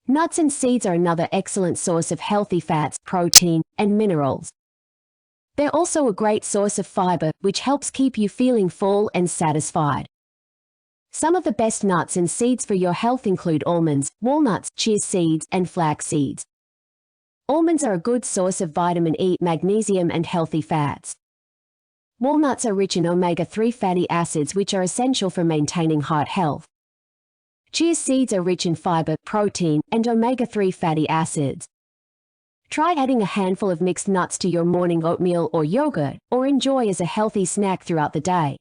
Nuts and seeds are another excellent source of healthy fats, protein, and minerals. They're also a great source of fiber, which helps keep you feeling full and satisfied. Some of the best nuts and seeds for your health include almonds, walnuts, chia seeds, and flax seeds. Almonds are a good source of vitamin E, magnesium, and healthy fats. Walnuts are rich in omega-3 fatty acids, which are essential for maintaining heart health. Chia seeds are rich in fiber, protein, and omega-3 fatty acids. Try adding a handful of mixed nuts to your morning oatmeal or yogurt, or enjoy as a healthy snack throughout the day.